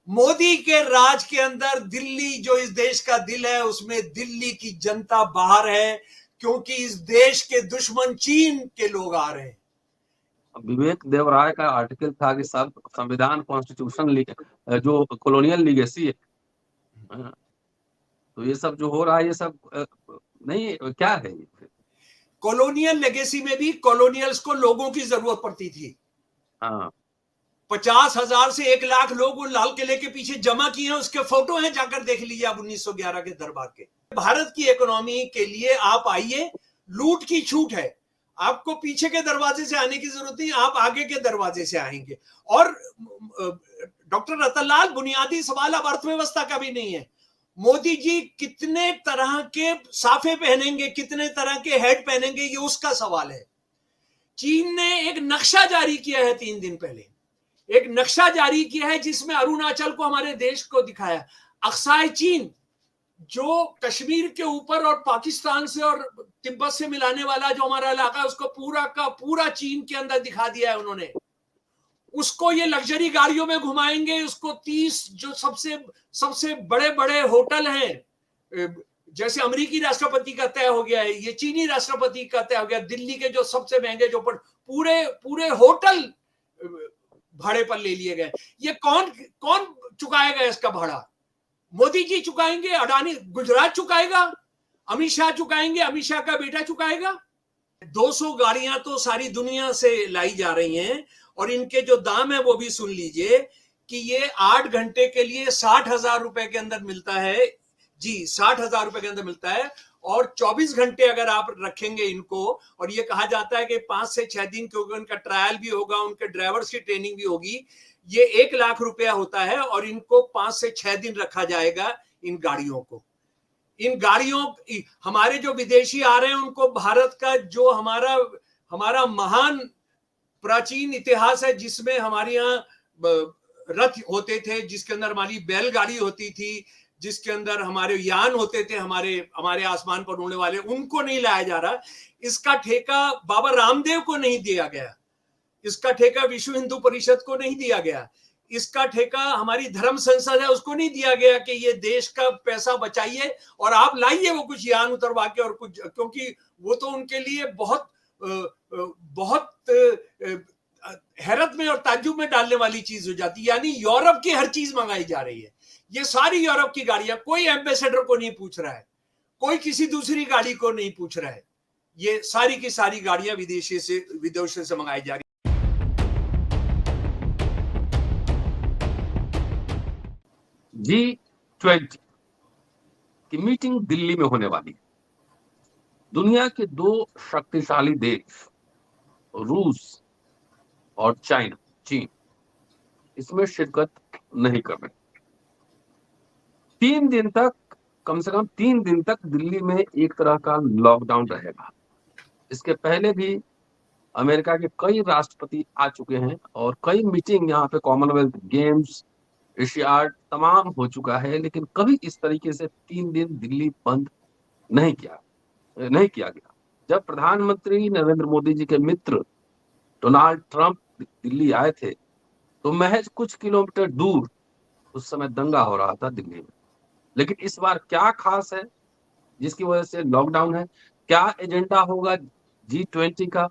मोदी के राज के अंदर दिल्ली जो इस देश का दिल है, उसमें दिल्ली की जनता बाहर है, क्योंकि इस देश के दुश्मन चीन के लोग आ रहे हैं। विवेक देव राय का आर्टिकल था कि सब संविधान कॉन्स्टिट्यूशन जो कॉलोनियल लीगेसी है, तो ये सब जो हो रहा है ये सब नहीं, क्या है ये? कॉलोनियल लेगेसी में भी कॉलोनियल्स को लोगों की जरूरत पड़ती थी। हाँ, 50,000 से 1 लाख लोग उन लाल किले के पीछे जमा किए हैं, उसके फोटो हैं, जाकर देख लीजिए आप 1911 के दरबार के। भारत की इकोनॉमी के लिए आप आइए, लूट की छूट है, आपको पीछे के दरवाजे से आने की जरूरत नहीं, आप आगे के दरवाजे से आएंगे। और डॉक्टर रतनलाल, बुनियादी सवाल अब अर्थव्यवस्था का भी नहीं है। मोदी जी कितने तरह के साफे पहनेंगे, कितने तरह के हेड पहनेंगे, ये उसका सवाल है। चीन ने एक नक्शा जारी किया है 3 दिन पहले, एक नक्शा जारी किया है जिसमें अरुणाचल को, हमारे देश को दिखाया। अक्साई चीन, जो कश्मीर के ऊपर और पाकिस्तान से और तिब्बत से मिलाने वाला जो हमारा इलाका है, उसको पूरा का पूरा चीन के अंदर दिखा दिया है उन्होंने। उसको ये लग्जरी गाड़ियों में घुमाएंगे, उसको 30 जो सबसे बड़े बड़े होटल हैं, जैसे अमेरिकी राष्ट्रपति का तय हो गया है, ये चीनी राष्ट्रपति का तय हो गया, दिल्ली के जो सबसे महंगे, जो पूरे पूरे होटल भाड़े पर ले लिए गए। ये कौन कौन चुकाएगा इसका भाड़ा? मोदी जी चुकाएंगे, अडानी गुजरात चुकाएगा, अमित शाह चुकाएंगे, अमित शाह का बेटा चुकाएगा। 200 गाड़ियां तो सारी दुनिया से लाई जा रही हैं, और इनके जो दाम है वो भी सुन लीजिए कि ये 8 घंटे के लिए 60,000 रुपए के अंदर मिलता है जी, 60,000 रुपए के अंदर मिलता है। और 24 घंटे अगर आप रखेंगे इनको, और ये कहा जाता है कि 5 से 6 दिन क्योंकि उनका ट्रायल भी होगा, उनके ड्राइवर्स की ट्रेनिंग भी होगी, ये 1 लाख रुपया होता है, और इनको 5 से 6 दिन रखा जाएगा इन गाड़ियों को। इन गाड़ियों, हमारे जो विदेशी आ रहे हैं उनको भारत का जो हमारा महान प्राचीन इतिहास है, जिसमें हमारे यहाँ रथ होते थे, जिसके अंदर हमारी बैलगाड़ी होती थी, जिसके अंदर हमारे यान होते थे, हमारे आसमान पर उड़ने वाले, उनको नहीं लाया जा रहा। इसका ठेका बाबा रामदेव को नहीं दिया गया, इसका ठेका विश्व हिंदू परिषद को नहीं दिया गया, इसका ठेका हमारी धर्म संसद है उसको नहीं दिया गया कि ये देश का पैसा बचाइए और आप लाइए वो कुछ यान उतरवा के और कुछ, क्योंकि वो तो उनके लिए बहुत हैरत में और ताज्जुब में डालने वाली चीज हो जाती है। यानी यूरोप की हर चीज मंगाई जा रही है, ये सारी यूरोप की गाड़ियां, कोई एम्बेसडर को नहीं पूछ रहा है, कोई किसी दूसरी गाड़ी को नहीं पूछ रहा है, ये सारी की सारी गाड़ियां विदेशों से मंगाई जा रही है। G20 की मीटिंग दिल्ली में होने वाली है। दुनिया के 2 शक्तिशाली देश रूस और चीन इसमें शिरकत नहीं कर रहे। 3 दिन तक, कम से कम 3 दिन तक दिल्ली में एक तरह का लॉकडाउन रहेगा। इसके पहले भी अमेरिका के कई राष्ट्रपति आ चुके हैं और कई मीटिंग यहाँ पे, कॉमनवेल्थ गेम्स, एशियाड तमाम हो चुका है, लेकिन कभी इस तरीके से 3 दिन दिल्ली बंद नहीं किया गया। जब प्रधानमंत्री नरेंद्र मोदी जी के मित्र डोनाल्ड ट्रंप दिल्ली आए थे तो महज कुछ किलोमीटर दूर उस समय दंगा हो रहा था दिल्ली में। लेकिन इस बार क्या खास है जिसकी वजह से लॉकडाउन है? क्या एजेंडा होगा G20 का?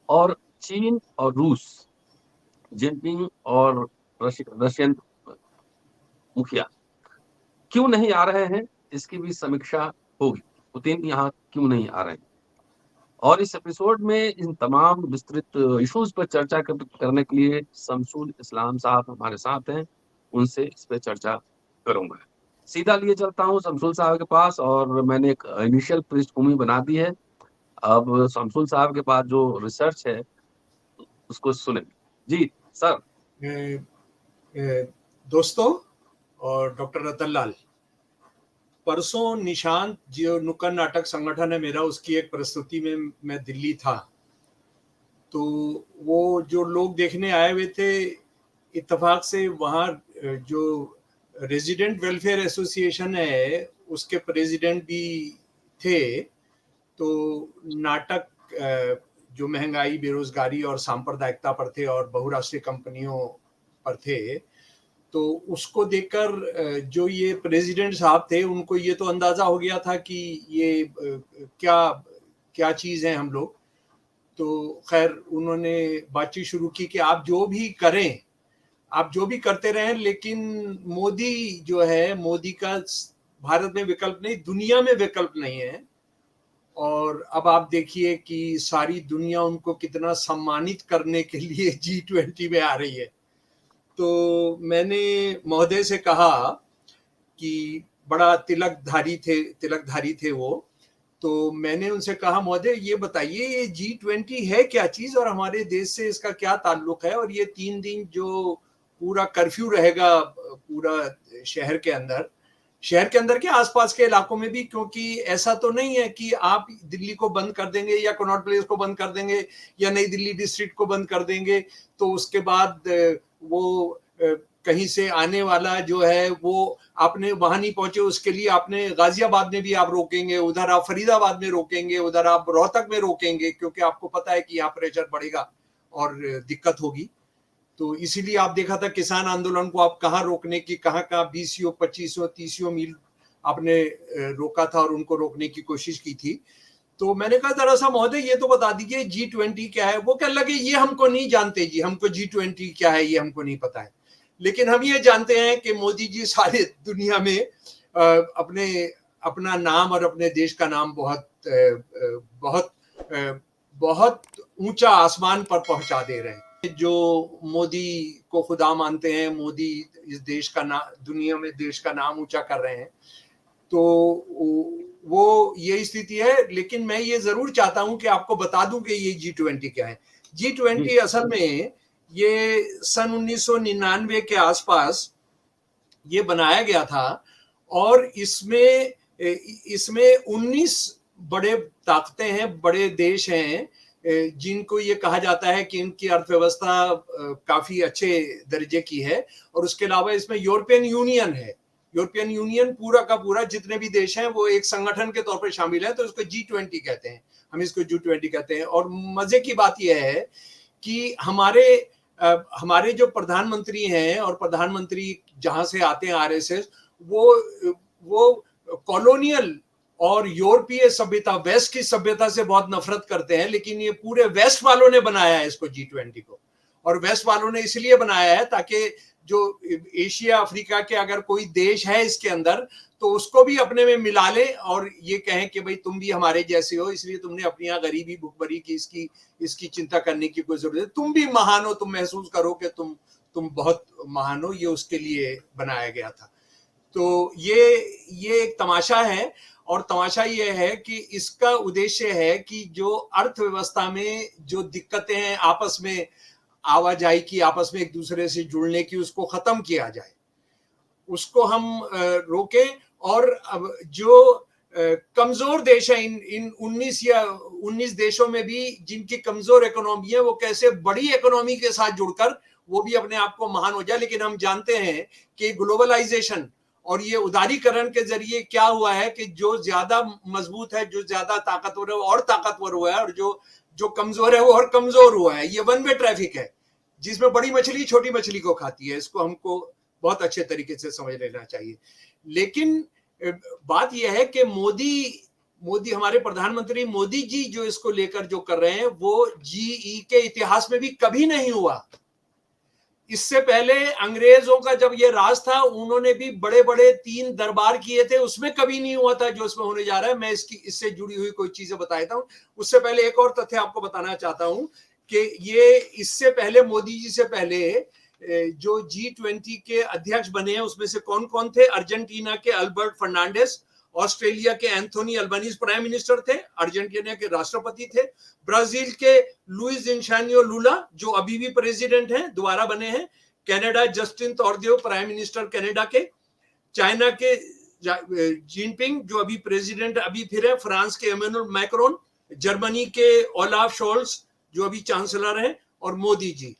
और चीन और रूस, जिनपिंग और रशियन मुखिया क्यों नहीं आ रहे हैं, इसकी भी समीक्षा होगी। पुतिन यहाँ क्यों नहीं आ रहे हैं? और इस एपिसोड में इन तमाम विस्तृत इश्यूज पर चर्चा करने के लिए शमसुल इस्लाम साहब हमारे साथ हैं, उनसे इस पर चर्चा करूंगा। सीधा लिए चलता हूँ शमसुल साहब के पास, और मैंने एक इनिशियल पृष्ठभूमि बना दी है। अब शमसुल साहब के पास जो रिसर्च है उसको सुने। जी सर। दोस्तों और डॉक्टर रतनलाल, परसों निशांत जो नुक्कड़ नाटक संगठन है मेरा, उसकी एक प्रस्तुति में मैं दिल्ली था, तो वो जो लोग देखने आए हुए थे, इत्तेफाक से वहाँ जो रेजिडेंट वेलफेयर एसोसिएशन है उसके प्रेसिडेंट भी थे। तो नाटक जो महंगाई, बेरोजगारी और सांप्रदायिकता पर थे और बहुराष्ट्रीय कंपनियों पर थे। तो उसको देखकर जो ये प्रेसिडेंट साहब थे उनको ये तो अंदाजा हो गया था कि ये क्या क्या चीज है हम लोग। तो खैर उन्होंने बातचीत शुरू की कि आप जो भी करें, आप जो भी करते रहें, लेकिन मोदी जो है, मोदी का भारत में विकल्प नहीं, दुनिया में विकल्प नहीं है। और अब आप देखिए कि सारी दुनिया उनको कितना सम्मानित करने के लिए G20 में आ रही है। तो मैंने महोदय से कहा कि बड़ा तिलकधारी थे वो। तो मैंने उनसे कहा, महोदय ये बताइए ये G20 है क्या चीज और हमारे देश से इसका क्या ताल्लुक है, और ये 3 दिन जो पूरा कर्फ्यू रहेगा पूरा शहर के अंदर के आसपास के इलाकों में भी, क्योंकि ऐसा तो नहीं है कि आप दिल्ली को बंद कर देंगे या कनॉट प्लेस को बंद कर देंगे या नई दिल्ली डिस्ट्रिक्ट को बंद कर देंगे तो उसके बाद वो कहीं से आने वाला जो है वो आपने वहां नहीं पहुंचे उसके लिए आपने गाजियाबाद में भी आप रोकेंगे, उधर आप फरीदाबाद में रोकेंगे, उधर आप रोहतक में रोकेंगे, क्योंकि आपको पता है कि यहाँ प्रेशर बढ़ेगा और दिक्कत होगी। तो इसीलिए आप देखा था किसान आंदोलन को आप कहाँ रोकने की, कहाँ 20 25 30 मील आपने रोका था और उनको रोकने की कोशिश की थी। तो मैंने कहा जरा सा महोदय ये तो बता दीजिए G20 क्या है। वो कहने लगे ये हमको नहीं जानते जी, हमको G20 क्या है ये हमको नहीं पता है, लेकिन हम ये जानते हैं कि मोदी जी सारे दुनिया में अपना नाम और अपने देश का नाम बहुत बहुत ऊंचा आसमान पर पहुंचा दे रहे हैं। जो मोदी को खुदा मानते हैं, मोदी इस देश का दुनिया में देश का नाम ऊंचा कर रहे हैं, तो वो ये स्थिति है। लेकिन मैं ये जरूर चाहता हूं कि आपको बता दूं कि ये G20 क्या है। G20 असल में ये सन 1999 के आसपास ये बनाया गया था और इसमें 19 बड़े ताकतें हैं, बड़े देश हैं जिनको ये कहा जाता है कि इनकी अर्थव्यवस्था काफी अच्छे दर्जे की है। और उसके अलावा इसमें यूरोपियन यूनियन है। यूरोपियन यूनियन पूरा का पूरा जितने भी देश हैं वो एक संगठन के तौर पर शामिल है, तो इसको G20 कहते हैं, हम इसको G20 कहते हैं। और मजे की बात यह है कि हमारे जो प्रधानमंत्री हैं और प्रधानमंत्री जहां से आते हैं RSS, वो कॉलोनियल और यूरोपीय सभ्यता, वेस्ट की सभ्यता से बहुत नफरत करते हैं, लेकिन ये पूरे वेस्ट वालों ने बनाया है इसको G20 को। और वेस्ट वालों ने इसलिए बनाया है ताकि जो एशिया अफ्रीका के अगर कोई देश है इसके अंदर तो उसको भी अपने में मिला ले और ये कहें कि भाई तुम भी हमारे जैसे हो, इसलिए तुमने अपनी यहाँ गरीबी भुखमरी की इसकी चिंता करने की कोई जरूरत है, तुम भी महान हो, तुम महसूस करो कि तुम बहुत महान हो। ये उसके लिए बनाया गया था। तो ये एक तमाशा है और तमाशा ये है कि इसका उद्देश्य है कि जो अर्थव्यवस्था में जो दिक्कतें हैं आपस में आवाजाही की, आपस में एक दूसरे से जुड़ने की, उसको खत्म किया जाए, उसको हम रोकें। और अब जो कमजोर देश है इन 19 देशों में भी जिनकी कमजोर इकोनॉमी है, वो कैसे बड़ी इकोनॉमी के साथ जुड़कर वो भी अपने आप को महान हो जाए। लेकिन हम जानते हैं कि ग्लोबलाइजेशन और ये उदारीकरण के जरिए क्या हुआ है कि जो ज्यादा मजबूत है, जो ज्यादा ताकतवर है वो और ताकतवर हुआ है, और जो कमजोर है वो और कमजोर हुआ है। ये वन वे ट्रैफिक है जिसमें बड़ी मछली छोटी मछली को खाती है। इसको हमको बहुत अच्छे तरीके से समझ लेना चाहिए। लेकिन बात यह है कि मोदी हमारे प्रधानमंत्री मोदी जी जो इसको लेकर जो कर रहे हैं वो GE के इतिहास में भी कभी नहीं हुआ। इससे पहले अंग्रेजों का जब ये राज था उन्होंने भी बड़े बड़े 3 दरबार किए थे, उसमें कभी नहीं हुआ था जो इसमें होने जा रहा है। मैं इससे जुड़ी हुई कोई चीजें बताता हूं। उससे पहले एक और तथ्य आपको बताना चाहता हूं कि ये इससे पहले मोदी जी से पहले जो G20 के अध्यक्ष बने हैं उसमें से कौन कौन थे? अर्जेंटीना के अल्बर्ट फर्नांडिस, ऑस्ट्रेलिया के एंथोनी अल्बानीज प्राइम मिनिस्टर थे, अर्जेंटीना के राष्ट्रपति थे, ब्राजील के लुइस इनासियो लुला जो अभी भी प्रेसिडेंट हैं, दोबारा बने हैं, Canada Justin Trudeau prime minister Canada के, चाइना के जिनपिंग जो अभी प्रेसिडेंट अभी फिर है, फ्रांस के इमैनुअल मैक्रोन, जर्मनी के ओलाफ शोल्स जो अभी चांसलर हैं, और मोदी जी।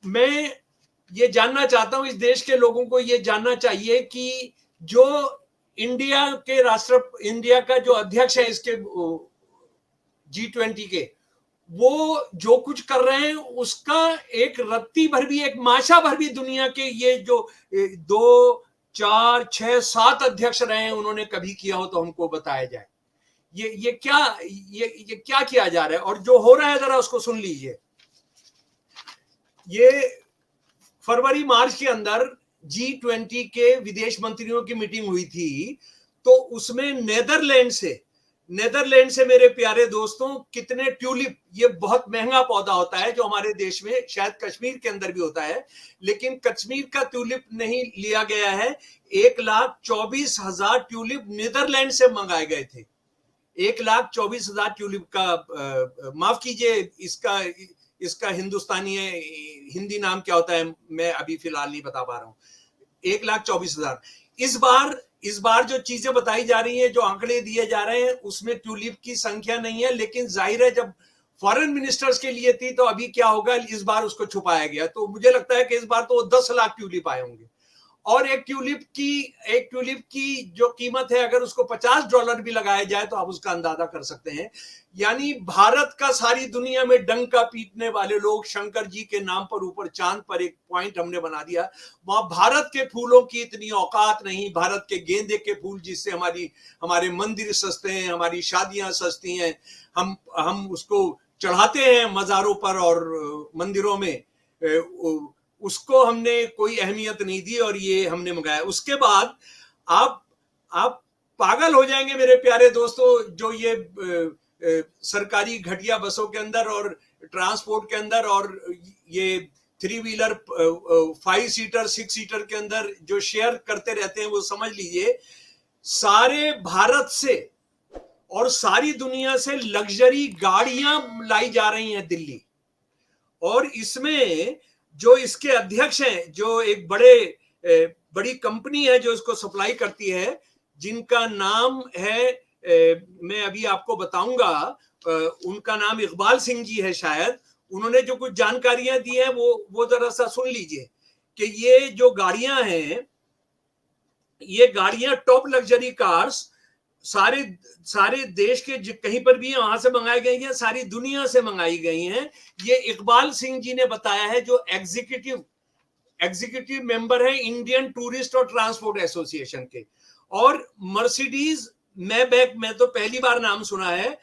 मैं ये जानना चाहता हूं, इस देश के लोगों को ये जानना चाहिए कि जो इंडिया का जो अध्यक्ष है इसके G20 के, वो जो कुछ कर रहे हैं उसका एक रत्ती भर भी, एक माशा भर भी दुनिया के ये जो 2, 4, 6, 7 अध्यक्ष रहे हैं उन्होंने कभी किया हो तो हमको बताया जाए। ये क्या, ये क्या किया जा रहा है और जो हो रहा है जरा उसको सुन लीजिए। ये फरवरी मार्च के अंदर G20 के विदेश मंत्रियों की मीटिंग हुई थी, तो उसमें नेदरलैंड से मेरे प्यारे दोस्तों कितने ट्यूलिप, ये बहुत महंगा पौधा होता है जो हमारे देश में शायद कश्मीर के अंदर भी होता है, लेकिन कश्मीर का ट्यूलिप नहीं लिया गया है। 1,24,000 ट्यूलिप नीदरलैंड से मंगाए गए थे। 1,24,000 ट्यूलिप का, माफ कीजिए इसका हिंदी नाम क्या होता है मैं अभी फिलहाल नहीं बता पा रहा हूं। 1,24,000। इस बार जो चीजें बताई जा रही हैं, जो आंकड़े दिए जा रहे हैं, उसमें ट्यूलिप की संख्या नहीं है, लेकिन जाहिर है जब फॉरेन मिनिस्टर्स के लिए थी तो अभी क्या होगा, इस बार उसको छुपाया गया। तो मुझे लगता है कि इस बार तो 10 लाख ट्यूलिप आए होंगे। और एक ट्यूलिप की जो कीमत है, अगर उसको $50 भी लगाया जाए तो आप उसका अंदाजा कर सकते हैं। यानी भारत का सारी दुनिया में डंका पीटने वाले लोग, शंकर जी के नाम पर ऊपर चांद पर एक पॉइंट हमने बना दिया। वहां भारत के फूलों की इतनी औकात नहीं, भारत के गेंदे के फूल जिससे हमारे मंदिर सस्ते हैं, हमारी शादियां सस्ती हैं, हम उसको चढ़ाते हैं मजारों पर और मंदिरों में, उसको हमने कोई अहमियत नहीं दी और ये हमने मंगाया। उसके बाद आप पागल हो जाएंगे मेरे प्यारे दोस्तों, जो ये सरकारी घटिया बसों के अंदर और ट्रांसपोर्ट के अंदर और ये 3 व्हीलर 5 सीटर 6 सीटर के अंदर जो शेयर करते रहते हैं, वो समझ लीजिए सारे भारत से और सारी दुनिया से लग्जरी गाड़ियां लाई जा रही हैं दिल्ली। और इसमें जो इसके अध्यक्ष हैं, जो एक बड़ी कंपनी है जो इसको सप्लाई करती है, जिनका नाम है, मैं अभी आपको बताऊंगा, उनका नाम इकबाल सिंह जी है शायद। उन्होंने जो कुछ जानकारियां दी है वो जरा सा सुन लीजिए कि ये जो गाड़ियां हैं, ये गाड़ियां टॉप लग्जरी कार्स सारे देश के कहीं पर भी वहां से मंगाई गई हैं, सारी दुनिया से मंगाई गई हैं। ये इकबाल सिंह जी ने बताया है, जो एग्जीक्यूटिव मेंबर है इंडियन टूरिस्ट और ट्रांसपोर्ट एसोसिएशन के। और मर्सिडीज मैबैक में तो पहली बार नाम सुना है।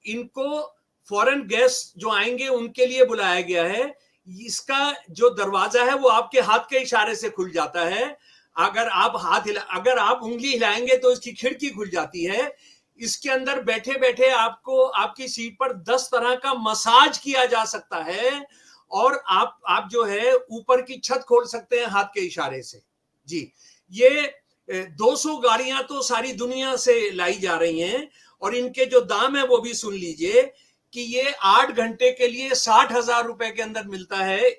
इनको फॉरेन गेस्ट जो आएंगे उनके लिए बुलाया गया है। इसका जो दरवाजा है वो आपके हाथ के इशारे से खुल जाता है। अगर आप उंगली हिलाएंगे तो इसकी खिड़की खुल जाती है। इसके अंदर बैठे बैठे आपको आपकी सीट पर 10 तरह का मसाज किया जा सकता है और आप जो है ऊपर की छत खोल सकते हैं हाथ के इशारे से। जी, ये 200 गाड़ियां तो सारी दुनिया से लाई जा रही हैं और इनके जो दाम है वो भी सुन लीजिए कि ये 8 घंटे के लिए 60,000 रुपए के अंदर मिलता है।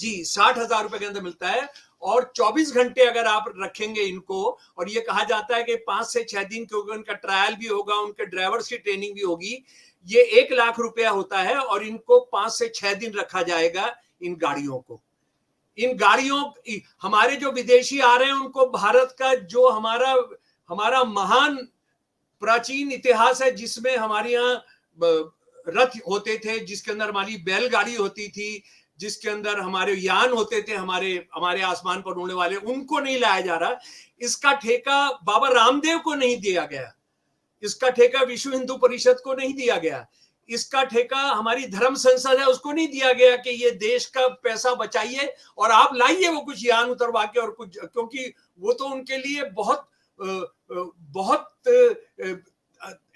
जी, 60,000 रुपए के अंदर मिलता है। और 24 घंटे अगर आप रखेंगे इनको, और ये कहा जाता है कि 5 से 6 दिन क्योंकि उनका ट्रायल भी होगा, उनके ड्राइवर्स की ट्रेनिंग भी होगी, ये 1 लाख रुपया होता है और इनको 5 से 6 दिन रखा जाएगा इन गाड़ियों को। हमारे जो विदेशी आ रहे हैं उनको भारत का जो हमारा महान प्राचीन इतिहास है, जिसमें हमारे यहाँ रथ होते थे, जिसके अंदर हमारी बैलगाड़ी होती थी, जिसके अंदर हमारे यान होते थे, हमारे आसमान पर उड़ने वाले, उनको नहीं लाया जा रहा। इसका ठेका बाबा रामदेव को नहीं दिया गया, इसका ठेका विश्व हिंदू परिषद को नहीं दिया गया, इसका ठेका हमारी धर्म संसद है उसको नहीं दिया गया कि ये देश का पैसा बचाइए और आप लाइए वो कुछ यान उतरवा के और कुछ, क्योंकि वो तो उनके लिए बहुत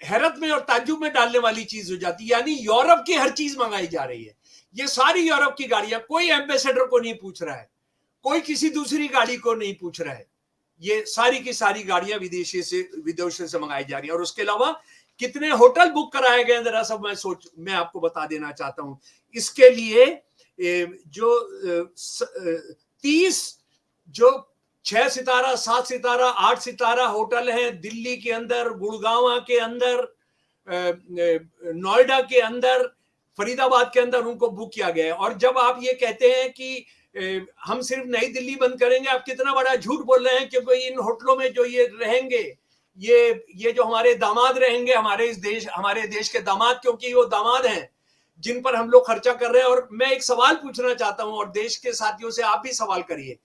हैरत में और ताज्जुब में डालने वाली चीज हो जाती है। यानी यूरोप की हर चीज मंगाई जा रही है। ये सारी यूरोप की गाड़ियां, कोई एम्बेसडर को नहीं पूछ रहा है, कोई किसी दूसरी गाड़ी को नहीं पूछ रहा है, ये सारी की सारी गाड़ियां विदेशों से मंगाई जा रही है। और उसके अलावा कितने होटल बुक कराए गए जरा सब मैं आपको बता देना चाहता हूं। इसके लिए जो 30 जो 6 सितारा 7 सितारा 8 सितारा होटल हैं दिल्ली के अंदर, गुड़गांव के अंदर, नोएडा के अंदर, फरीदाबाद के अंदर, उनको बुक किया गया है। और जब आप ये कहते हैं कि हम सिर्फ नई दिल्ली बंद करेंगे, आप कितना बड़ा झूठ बोल रहे हैं, क्योंकि इन होटलों में जो ये रहेंगे, ये जो हमारे दामाद रहेंगे, हमारे देश के दामाद, क्योंकि वो दामाद हैं, जिन पर हम लोग खर्चा कर रहे हैं। और मैं एक सवाल पूछना चाहता हूं, और देश के साथियों से आप भी सवाल करिए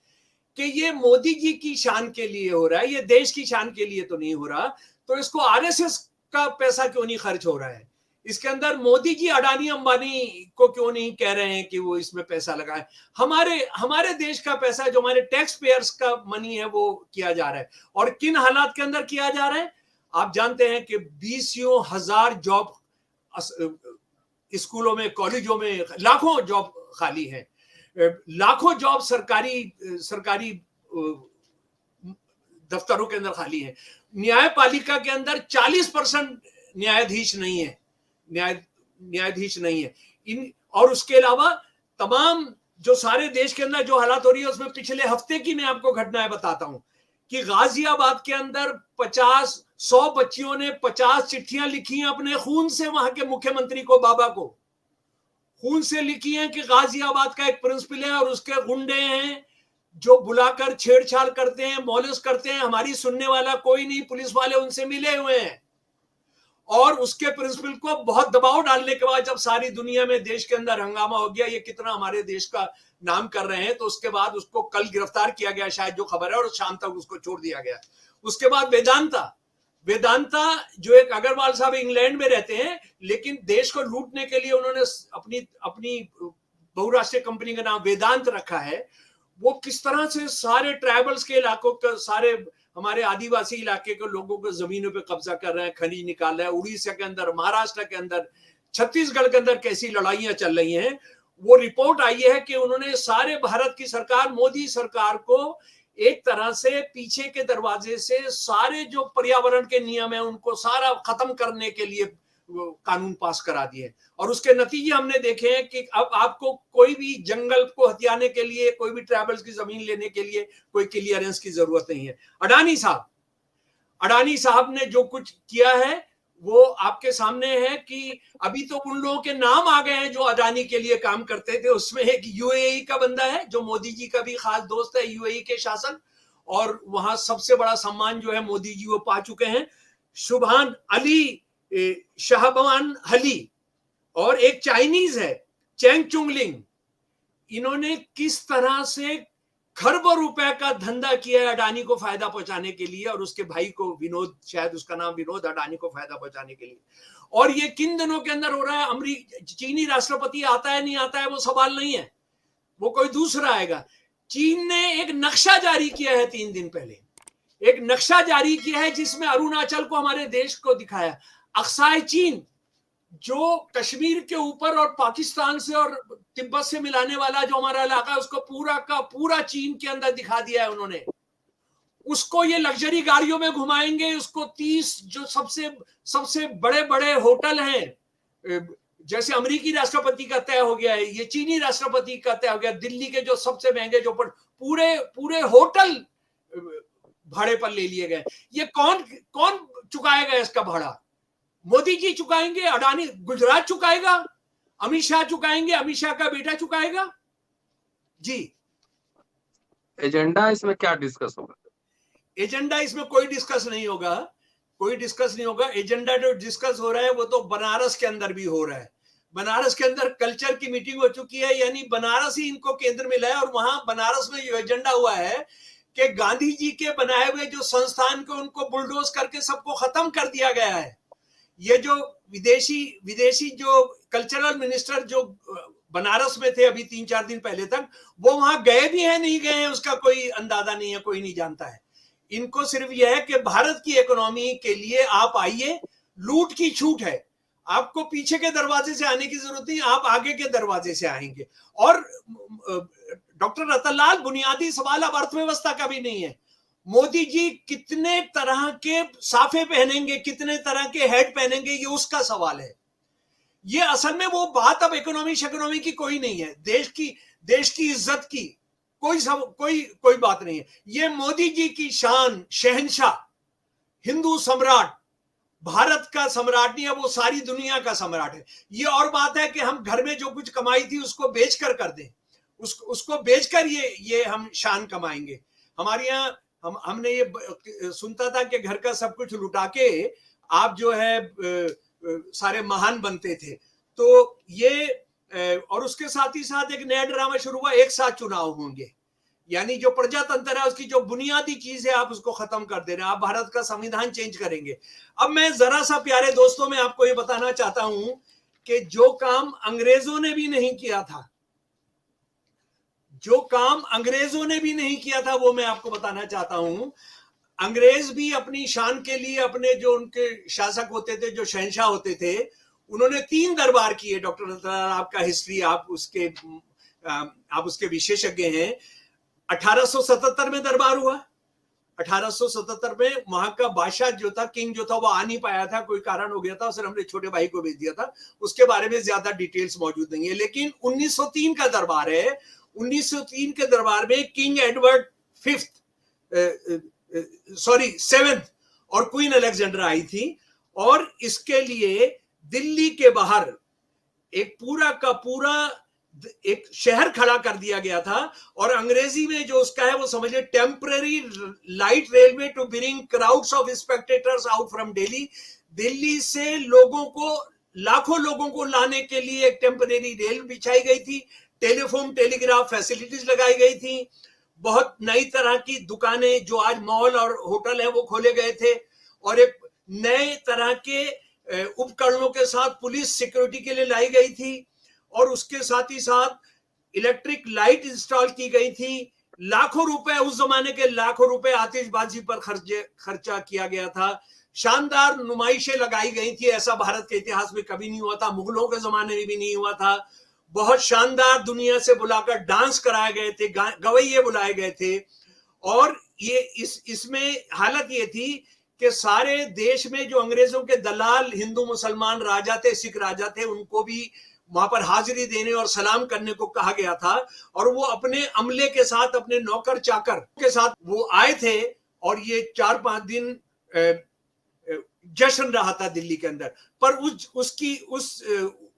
कि ये मोदी जी की शान के लिए हो रहा है, ये देश की शान के लिए तो नहीं हो रहा, तो इसको आरएसएस का पैसा क्यों नहीं खर्च हो रहा है? इसके अंदर मोदी जी अडानी अंबानी को क्यों नहीं कह रहे हैं कि वो इसमें पैसा लगाए? हमारे हमारे देश का पैसा, जो हमारे टैक्स पेयर्स का मनी है, वो किया जा रहा है। और किन हालात के अंदर किया जा रहा है? आप जानते हैं कि 20,000 जॉब स्कूलों में, कॉलेजों में, लाखों जॉब खाली है, लाखों जॉब सरकारी दफ्तरों के अंदर खाली है। न्यायपालिका के अंदर 40% न्यायाधीश नहीं है, न्यायाधीश नहीं है। और उसके अलावा तमाम जो सारे देश के अंदर जो हालात हो रही है, उसमें पिछले हफ्ते की मैं आपको घटनाएं बताता हूं कि गाजियाबाद के अंदर 100 बच्चियों ने 50 चिट्ठियां लिखी हैं अपने खून से, वहां के मुख्यमंत्री को, बाबा को खून से लिखी हैं कि गाजियाबाद का एक प्रिंसिपल है और उसके गुंडे हैं जो बुलाकर छेड़छाड़ करते हैं, मौलिस करते हैं, हमारी सुनने वाला कोई नहीं, पुलिस वाले उनसे मिले हुए हैं। और उसके प्रिंसिपल को बहुत दबाव डालने के बाद जब सारी दुनिया में, देश के अंदर हंगामा हो गया, ये कितना हमारे देश का नाम कर रहे हैं, तो उसके बाद उसको कल गिरफ्तार किया गया शायद, जो खबर है, और शाम तक उसको छोड़ दिया गया। उसके बाद वेदांता जो एक अग्रवाल साहब इंग्लैंड में रहते हैं, लेकिन देश को लूटने के लिए उन्होंने अपनी बहुराष्ट्रीय कंपनी का नाम वेदांत रखा है। वो किस तरह से सारे ट्राइबल्स के इलाकों का, सारे हमारे आदिवासी इलाके के लोगों को जमीनों पे कब्जा कर रहे हैं, खनिज निकाल रहे हैं। उड़ीसा के अंदर, महाराष्ट्र के अंदर, छत्तीसगढ़ के अंदर कैसी लड़ाइयां चल रही हैं। वो रिपोर्ट आई है कि उन्होंने सारे भारत की सरकार, मोदी सरकार को एक तरह से पीछे के दरवाजे से सारे जो पर्यावरण के नियम है उनको सारा खत्म करने के लिए कानून पास करा दिए। और उसके नतीजे हमने देखे हैं कि अब आपको कोई भी जंगल को हथियाने के लिए, कोई भी ट्राइबल्स की जमीन लेने के लिए कोई क्लियरेंस की जरूरत नहीं है। अडानी साहब ने जो कुछ किया है वो आपके सामने है कि अभी तो उन लोगों के नाम आ गए हैं जो अडानी के लिए काम करते थे। उसमें एक यूएई का बंदा है जो मोदी जी का भी खास दोस्त है, यूएई के शासन, और वहां सबसे बड़ा सम्मान जो है मोदी जी वो पा चुके हैं, सुभान अली शाहबान हली। और एक चाइनीज है, चेंग चुंगलिंग। इन्होंने किस तरह से खरबों रुपए का धंधा किया है अडानी को फायदा पहुंचाने के लिए, और उसके भाई को विनोद, शायद उसका नाम विनोद, अडानी को फायदा पहुंचाने के लिए। और ये किन दिनों के अंदर हो रहा है? चीनी राष्ट्रपति आता है नहीं आता है वो सवाल नहीं है, वो कोई दूसरा आएगा। चीन ने एक नक्शा जारी किया है 3 दिन पहले, एक नक्शा जारी किया है जिसमें अरुणाचल को, हमारे देश को दिखाया। अक्साई चीन जो कश्मीर के ऊपर और पाकिस्तान से और तिब्बत से मिलाने वाला जो हमारा इलाका है, उसको पूरा का पूरा चीन के अंदर दिखा दिया है उन्होंने। उसको ये लग्जरी गाड़ियों में घुमाएंगे, उसको 30 जो सबसे बड़े बड़े होटल हैं, जैसे अमेरिकी राष्ट्रपति का तय हो गया है, ये चीनी राष्ट्रपति का तय हो गया, दिल्ली के जो सबसे महंगे, जो पूरे होटल भाड़े पर ले लिए गए। ये कौन चुकाएगा इसका भाड़ा? मोदी जी चुकाएंगे? अडानी गुजरात चुकाएगा? अमित शाह चुकाएंगे? अमित शाह का बेटा चुकाएगा? जी। एजेंडा इसमें क्या डिस्कस होगा? एजेंडा इसमें कोई डिस्कस नहीं होगा। एजेंडा जो डिस्कस हो रहा है वो तो बनारस के अंदर भी हो रहा है। बनारस के अंदर कल्चर की मीटिंग हो चुकी है, यानी बनारस ही इनको केंद्र मिला है। और वहां बनारस में जो एजेंडा हुआ है कि गांधी जी के बनाए हुए जो संस्थान को, उनको बुलडोज करके सबको खत्म कर दिया गया है। ये जो विदेशी जो कल्चरल मिनिस्टर जो बनारस में थे अभी 3-4 दिन पहले तक, वो वहां गए भी हैं नहीं गए हैं उसका कोई अंदाजा नहीं है, कोई नहीं जानता है। इनको सिर्फ यह है कि भारत की इकोनॉमी के लिए आप आइए, लूट की छूट है, आपको पीछे के दरवाजे से आने की जरूरत नहीं, आप आगे के दरवाजे से आएंगे। और डॉक्टर रतनलाल, बुनियादी सवाल अब अर्थव्यवस्था का भी नहीं है। मोदी जी कितने तरह के साफे पहनेंगे, कितने तरह के हेड पहनेंगे, ये उसका सवाल है। ये असल में वो बात अब इकोनॉमी की कोई नहीं है। देश की इज्जत की कोई बात नहीं है। ये मोदी जी की शान, शहंशाह, हिंदू सम्राट, भारत का सम्राट नहीं है, वो सारी दुनिया का सम्राट है। ये और बात है कि हम घर में जो कुछ कमाई थी उसको बेचकर कर दें, उसको बेचकर ये हम शान कमाएंगे। हमारे यहाँ हमने ये सुनता था कि घर का सब कुछ लुटा के आप जो है सारे महान बनते थे। तो ये और उसके साथ ही साथ एक नया ड्रामा शुरू हुआ, एक साथ चुनाव होंगे, यानी जो प्रजातंत्र है उसकी जो बुनियादी चीज है आप उसको खत्म कर दे रहे हैं, आप भारत का संविधान चेंज करेंगे। अब मैं जरा सा प्यारे दोस्तों में आपको ये बताना चाहता हूं कि जो काम अंग्रेजों ने भी नहीं किया था, जो काम अंग्रेजों ने भी नहीं किया था वो मैं आपको बताना चाहता हूं। अंग्रेज भी अपनी शान के लिए, अपने जो उनके शासक होते थे, जो शहंशाह होते थे, उन्होंने 3 दरबार किए। डॉक्टर रतनलाल, आपका हिस्ट्री आप उसके विशेषज्ञ हैं। 1877 में दरबार हुआ। 1877 में वहां का बादशाह जो था, किंग जो था, वो आ नहीं पाया था, कोई कारण हो गया था, उसने हमने छोटे भाई को भेज दिया था, उसके बारे में ज्यादा डिटेल्स मौजूद नहीं है। लेकिन 1903 का दरबार है। 1903 के दरबार में किंग एडवर्ड सेवेंथ और क्वीन अलेक्जेंड्रा आई थी, और इसके लिए दिल्ली के बाहर एक पूरा का पूरा एक शहर खड़ा कर दिया गया था। और अंग्रेजी में जो उसका है वो समझिए, temporary light railway to bring crowds of spectators out from Delhi. Delhi से लोगों को, लाखों लोगों को लाने के लिए एक टेम्पररी रेल बिछाई गई थी, टेलीफोन टेलीग्राफ फैसिलिटीज लगाई गई थी, बहुत नई तरह की दुकानें जो आज मॉल और होटल है वो खोले गए थे, और एक नए तरह के उपकरणों के साथ पुलिस सिक्योरिटी के लिए लाई गई थी, और उसके साथ ही साथ इलेक्ट्रिक लाइट इंस्टॉल की गई थी। लाखों रुपए, उस जमाने के लाखों रुपए आतिशबाजी पर खर्चा किया गया था। शानदार नुमाइशें लगाई गई थी, ऐसा भारत के इतिहास में कभी नहीं हुआ था, मुगलों के जमाने में भी नहीं हुआ था। बहुत शानदार दुनिया से बुलाकर डांस कराए गए थे, गवैये बुलाए गए थे। और ये इसमें हालत ये थी कि सारे देश में जो अंग्रेजों के दलाल, हिंदू मुसलमान राजा थे, सिख राजा थे, उनको भी वहां पर हाजिरी देने और सलाम करने को कहा गया था। और वो अपने अमले के साथ, अपने नौकर चाकर के साथ वो आए थे, और ये 4-5 दिन जश्न रहा था दिल्ली के अंदर। पर उस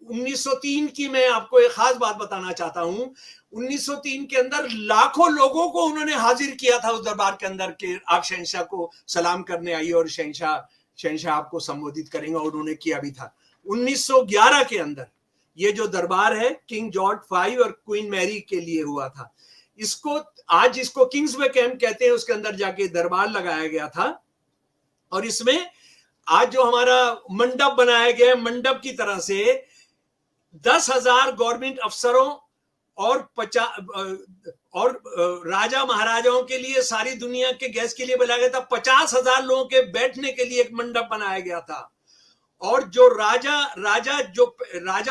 1903 की मैं आपको एक खास बात बताना चाहता हूं। 1903 के अंदर लाखों लोगों को उन्होंने हाजिर किया था उस दरबार के अंदर के आप शहंशाह को सलाम करने आइए और शहंशाह आपको संबोधित करेंगे, और उन्होंने किया भी था। 1911 के अंदर ये जो दरबार है किंग जॉर्ज 5 और क्वीन मैरी के लिए हुआ था। आज जिसको किंग्सवे कैंप कहते हैं, उसके अंदर जाके दरबार लगाया गया था। और इसमें आज जो हमारा मंडप बनाया गया है, मंडप की तरह से 10,000 गवर्नमेंट अफसरों और राजा महाराजाओं के लिए, सारी दुनिया के गेस्ट के लिए बनाया गया था। 50,000 लोगों के बैठने के लिए एक मंडप बनाया गया था। और जो राजा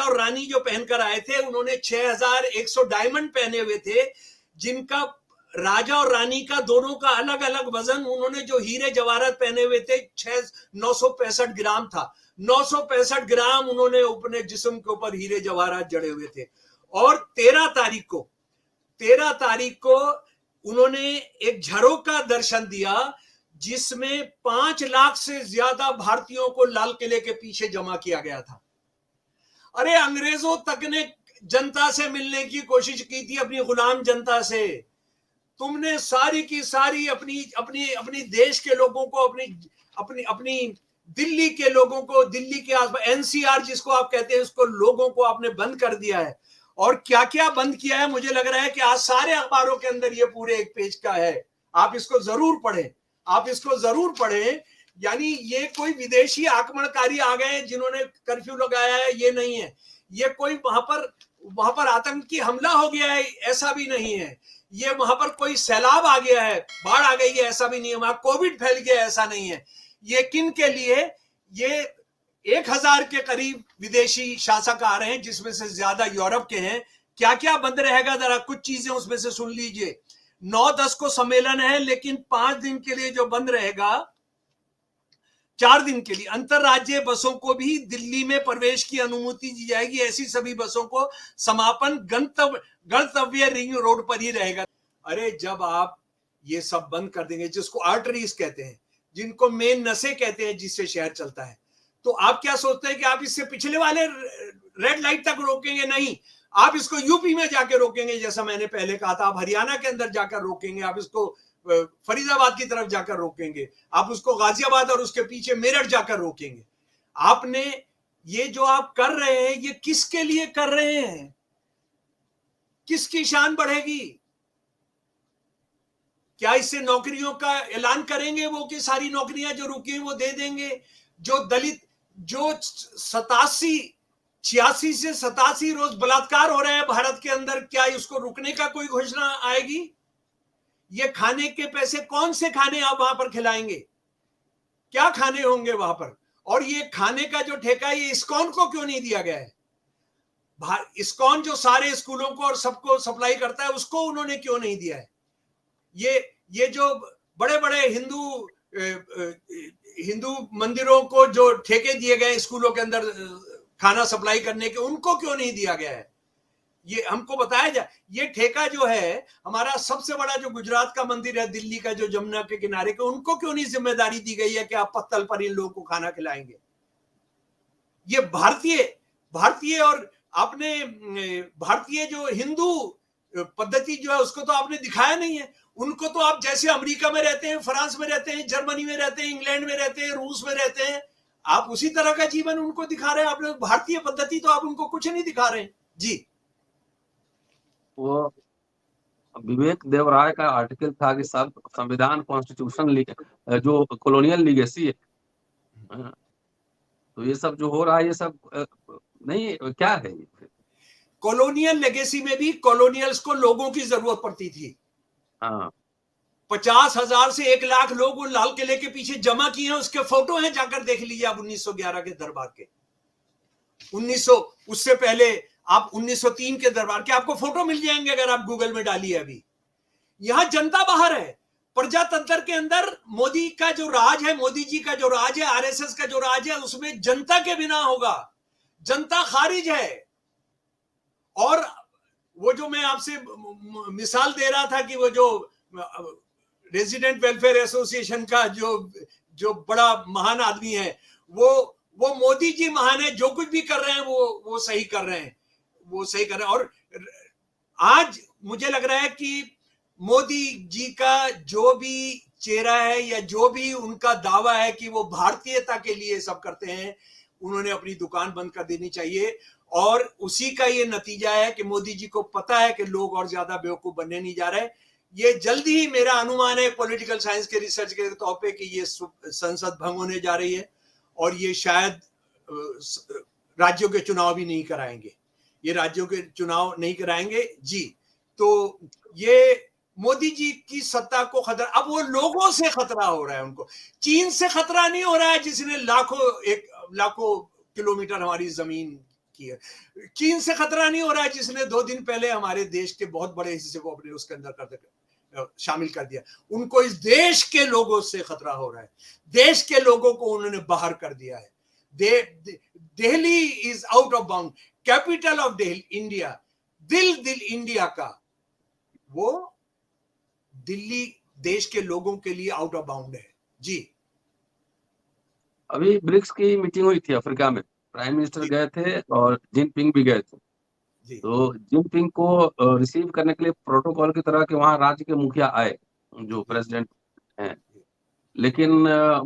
और रानी जो पहनकर आए थे, उन्होंने 6,100 डायमंड पहने हुए थे, जिनका राजा और रानी का दोनों का अलग अलग वजन, उन्होंने जो हीरे जवाहरात पहने हुए थे 965 ग्राम था। 965 ग्राम उन्होंने अपने जिस्म के ऊपर हीरे जवाहरात जड़े हुए थे। और 13 तारीख को उन्होंने एक झरोखा दर्शन दिया, जिसमें 5 लाख से ज्यादा भारतीयों को लाल किले के पीछे जमा किया गया था। अरे अंग्रेजों तक ने जनता से मिलने की कोशिश की थी, अपनी गुलाम जनता से। तुमने सारी की सारी अपनी देश के लोगों को, अपनी दिल्ली के लोगों को, दिल्ली के आसपास एनसीआर जिसको आप कहते हैं, उसको लोगों को आपने बंद कर दिया है। और क्या क्या बंद किया है, मुझे लग रहा है कि आज सारे अखबारों के अंदर ये पूरे एक पेज का है। आप इसको जरूर पढ़ें। यानी ये कोई विदेशी आक्रमणकारी आ गए जिन्होंने कर्फ्यू लगाया है, ये नहीं है। ये कोई वहां पर आतंकी हमला हो गया है, ऐसा भी नहीं है। ये वहां पर कोई सैलाब आ गया है, बाढ़ आ गई है, ऐसा भी नहीं है। वहां कोविड फैल गया, ऐसा नहीं है। ये किन के लिए? ये 1,000 के करीब विदेशी शासक आ रहे हैं, जिसमें से ज्यादा यूरोप के हैं। क्या क्या बंद रहेगा, जरा कुछ चीजें उसमें से सुन लीजिए। 9-10 को सम्मेलन है, लेकिन 5 दिन के लिए जो बंद रहेगा, 4 दिन के लिए अंतरराज्यीय बसों को भी दिल्ली में प्रवेश की अनुमति दी जाएगी। ऐसी सभी बसों को समापन गंतव्य रिंग रोड पर ही रहेगा। अरे जब आप ये सब बंद कर देंगे, जिसको आर्टरीज कहते हैं, जिनको मेन नसें कहते हैं, जिससे शहर चलता है, तो आप क्या सोचते हैं कि आप इससे पिछले वाले रेड लाइट तक रोकेंगे? नहीं, आप इसको यूपी में जाके रोकेंगे, जैसा मैंने पहले कहा था। आप हरियाणा के अंदर जाकर रोकेंगे, आप इसको फरीदाबाद की तरफ जाकर रोकेंगे, आप उसको गाजियाबाद और उसके पीछे मेरठ जाकर रोकेंगे। आपने ये जो आप कर रहे हैं ये किसके लिए कर रहे हैं? किसकी शान बढ़ेगी? क्या इससे नौकरियों का ऐलान करेंगे वो कि सारी नौकरियां जो रुकी हैं वो दे देंगे? जो दलित, जो 86 से 87 रोज बलात्कार हो रहे हैं भारत के अंदर, क्या उसको रुकने का कोई घोषणा आएगी? ये खाने के पैसे कौन से खाने आप वहां पर खिलाएंगे? क्या खाने होंगे वहां पर? और ये खाने का जो ठेका ये इस्कॉन को क्यों नहीं दिया गया है? इस्कॉन जो सारे स्कूलों को और सबको सप्लाई करता है उसको उन्होंने क्यों नहीं दिया है? ये जो बड़े बड़े हिंदू मंदिरों को जो ठेके दिए गए स्कूलों के अंदर खाना सप्लाई करने के, उनको क्यों नहीं दिया गया है? ये हमको बताया जाए। ये ठेका जो है हमारा सबसे बड़ा जो गुजरात का मंदिर है दिल्ली का, जो जमुना के किनारे के, उनको क्यों नहीं जिम्मेदारी दी गई है कि आप पत्तल पर इन लोगों को खाना खिलाएंगे? ये भारतीय और आपने भारतीय जो हिंदू पद्धति जो है उसको तो आपने दिखाया नहीं है। उनको तो आप जैसे अमेरिका में रहते हैं, फ्रांस में रहते हैं, जर्मनी में रहते हैं, इंग्लैंड में रहते हैं, रूस में रहते हैं, आप उसी तरह का जीवन उनको दिखा रहे हैं। आपने भारतीय पद्धति तो आप उनको कुछ नहीं दिखा रहे हैं। जी, वो विवेक देवराय का आर्टिकल था कि सब संविधान कॉन्स्टिट्यूशन जो कॉलोनियल लीगेसी है, तो ये सब जो हो रहा है ये सब नहीं, क्या है ये? कॉलोनियल लेगेसी में भी कॉलोनियल्स को लोगों की जरूरत पड़ती थी। हाँ, 50,000 से 1 लाख लोग उन लाल किले के पीछे जमा किए हैं, उसके फोटो हैं, जाकर देख लीजिए आप 1911 के दरबार के। 1900 उससे पहले आप 1903 के दरबार के आपको फोटो मिल जाएंगे अगर आप गूगल में डालिए। अभी यहां जनता बाहर है। प्रजातंत्र के अंदर मोदी का जो राज है, मोदी जी का जो राज है, आरएसएस का जो राज है, उसमें जनता के बिना होगा। जनता खारिज है। और वो जो मैं आपसे मिसाल दे रहा था कि वो जो रेजिडेंट वेलफेयर एसोसिएशन का जो बड़ा महान आदमी है, वो मोदी जी महान है। जो कुछ भी कर रहे हैं वो सही कर रहे हैं, वो सही कर रहे हैं। और आज मुझे लग रहा है कि मोदी जी का जो भी चेहरा है या जो भी उनका दावा है कि वो भारतीयता के लिए सब करते हैं, उन्होंने अपनी दुकान बंद कर देनी चाहिए। और उसी का ये नतीजा है कि मोदी जी को पता है कि लोग और ज्यादा बेवकूफ बनने नहीं जा रहे। ये जल्दी ही, मेरा अनुमान है पॉलिटिकल साइंस के रिसर्च के तौर पे, कि ये संसद भंग होने जा रही है और ये शायद राज्यों के चुनाव भी नहीं कराएंगे। ये राज्यों के चुनाव नहीं कराएंगे जी। तो ये मोदी जी की सत्ता को खतरा, अब वो लोगों से खतरा हो रहा है उनको। चीन से खतरा नहीं हो रहा है जिसने लाखों किलोमीटर हमारी जमीन की है। चीन से खतरा नहीं हो रहा है जिसने 2 दिन पहले हमारे देश के बहुत बड़े हिस्से को अपने उसके अंदर शामिल कर दिया। उनको इस देश के लोगों से खतरा हो रहा है। देश के लोगों को उन्होंने बाहर कर दिया है। Delhi is out of bound, capital of India, दिल इंडिया का, वो दिल्ली देश के लोगों के लिए आउट ऑफ बाउंड है जी। अभी ब्रिक्स की मीटिंग हुई थी अफ्रीका में, प्राइम मिनिस्टर गए थे और जिनपिंग भी गए थे। तो जिनपिंग को रिसीव करने के लिए प्रोटोकॉल की तरह के वहां राज्य के मुखिया आए, जो प्रेसिडेंट हैं, लेकिन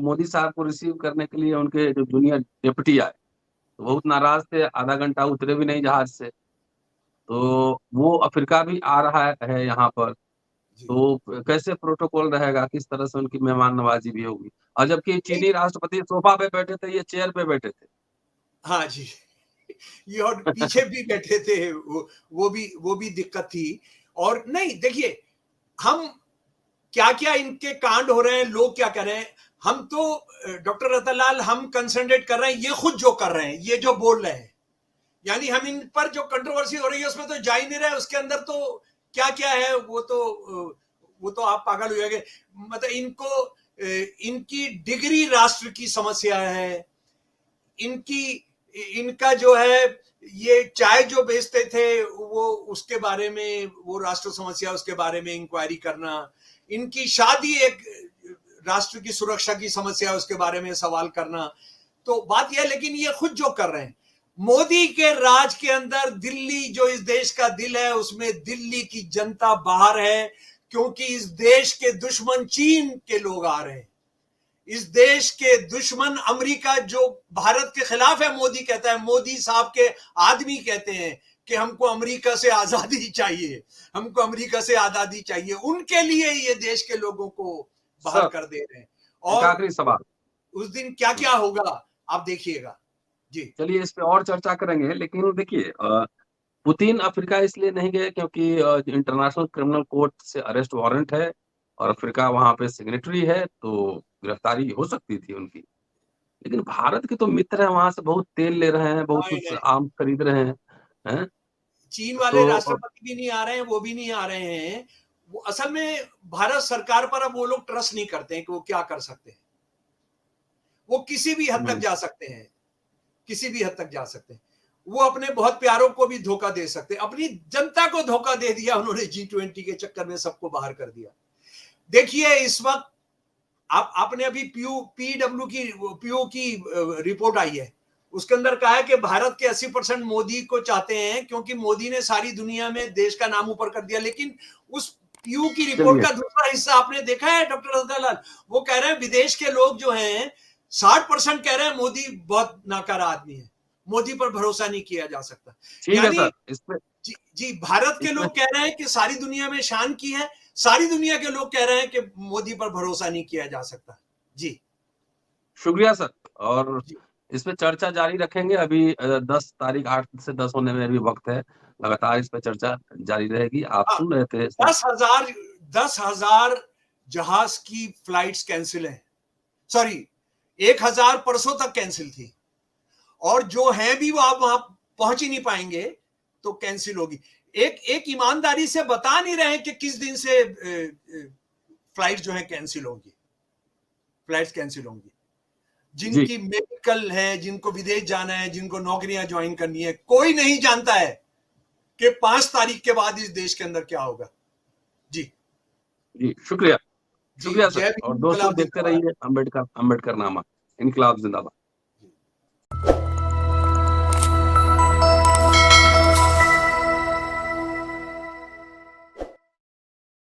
मोदी साहब को रिसीव करने के लिए उनके जो जूनियर डिप्टी आए तो बहुत नाराज थे, आधा घंटा उतरे भी नहीं जहाज से। तो वो अफ्रीका भी आ रहा है यहाँ पर, तो कैसे प्रोटोकॉल रहेगा, किस तरह से उनकी मेहमान नवाजी भी होगी? और जबकि चीनी राष्ट्रपति सोफा पे बैठे थे, ये चेयर पे बैठे थे। हाँ जी, ये और पीछे भी बैठे थे, वो भी दिक्कत थी। और नहीं, देखिए हम क्या क्या इनके कांड हो रहे हैं, लोग क्या कर रहे हैं, हम तो डॉक्टर रतनलाल हम कंसंट्रेट कर रहे हैं ये खुद जो कर रहे हैं, ये जो बोल रहे हैं, यानी हम इन पर जो कंट्रोवर्सी हो रही है उसमें तो जा ही नहीं रहे। उसके अंदर तो क्या क्या है वो तो आप पागल हो जाएंगे। मतलब इनकी डिग्री राष्ट्र की समस्या है। इनका जो है ये चाय जो बेचते थे वो उसके बारे में, वो राष्ट्र समस्या, उसके बारे में इंक्वायरी करना। इनकी शादी एक राष्ट्र की सुरक्षा की समस्या, उसके बारे में सवाल करना। तो बात यह, लेकिन ये खुद जो कर रहे हैं, मोदी के राज के अंदर दिल्ली जो इस देश का दिल है, उसमें दिल्ली की जनता बाहर है, क्योंकि इस देश के दुश्मन चीन के लोग आ रहे हैं। इस देश के दुश्मन अमेरिका जो भारत के खिलाफ है, मोदी कहता है, मोदी साहब के आदमी कहते हैं कि हमको अमेरिका से आजादी चाहिए, हमको अमेरिका से आजादी चाहिए, उनके लिए ये देश के लोगों को बाहर कर दे रहे हैं। और आखिरी सवाल, उस दिन क्या क्या होगा आप देखिएगा। जी चलिए इस पे और चर्चा करेंगे, लेकिन देखिए पुतिन अफ्रीका इसलिए नहीं गए क्योंकि इंटरनेशनल क्रिमिनल कोर्ट से अरेस्ट वारंट है और अफ्रीका वहां पे सिग्नेटरी है, तो गिरफ्तारी हो सकती थी उनकी। लेकिन भारत के तो मित्र हैं, वहां से बहुत तेल ले रहे हैं, बहुत कुछ आम खरीद रहे हैं। चीन वाले राष्ट्रपति भी नहीं आ रहे हैं, वो भी नहीं आ रहे हैं। वो असल में भारत सरकार पर अब वो लोग ट्रस्ट नहीं करते हैं कि वो क्या कर सकते हैं। वो किसी भी हद तक जा सकते हैं, किसी भी हद तक जा सकते हैं। वो अपने बहुत प्यारों को भी धोखा दे सकते हैं, अपनी जनता को धोखा दे दिया उन्होंने, G20 के चक्कर में सबको बाहर कर दिया। देखिए इस वक्त आपने अभी पीओ की रिपोर्ट आई है, उसके अंदर कहा है कि भारत के 80% मोदी को चाहते हैं क्योंकि मोदी ने सारी दुनिया में देश का नाम ऊपर कर दिया। लेकिन उस पीयू की रिपोर्ट का दूसरा हिस्सा आपने देखा है डॉक्टर हृदयलाल, वो कह रहे हैं विदेश के लोग जो हैं 60% कह रहे हैं मोदी बहुत नाकारा आदमी है, मोदी पर भरोसा नहीं किया जा सकता। यानी जी भारत के लोग कह रहे हैं कि सारी दुनिया में शान की है, सारी दुनिया के लोग कह रहे हैं कि मोदी पर भरोसा नहीं किया जा सकता। जी शुक्रिया सर, और इस पे चर्चा जारी रखेंगे। अभी 10 तारीख 8 से 10 होने में अभी वक्त है, लगातार इस पे चर्चा जारी रहेगी। आप सुन रहे थे 10,000 जहाज की फ्लाइट्स कैंसिल है, सॉरी 1,000 परसों तक कैंसिल थी, और जो है भी वो आप वहां पहुंच ही नहीं पाएंगे तो कैंसिल होगी। एक ईमानदारी से बता नहीं रहे कि किस दिन से फ्लाइट जो है कैंसिल होंगी, फ्लाइट्स कैंसिल होंगी। जिनकी मेडिकल है, जिनको विदेश जाना है, जिनको नौकरियां ज्वाइन करनी है, कोई नहीं जानता है कि 5 तारीख के बाद इस देश के अंदर क्या होगा। जी शुक्रिया सर, और दोस्तों देखते रहिए अम्बेडकर नामा, इनकलाब जिंदाबाद।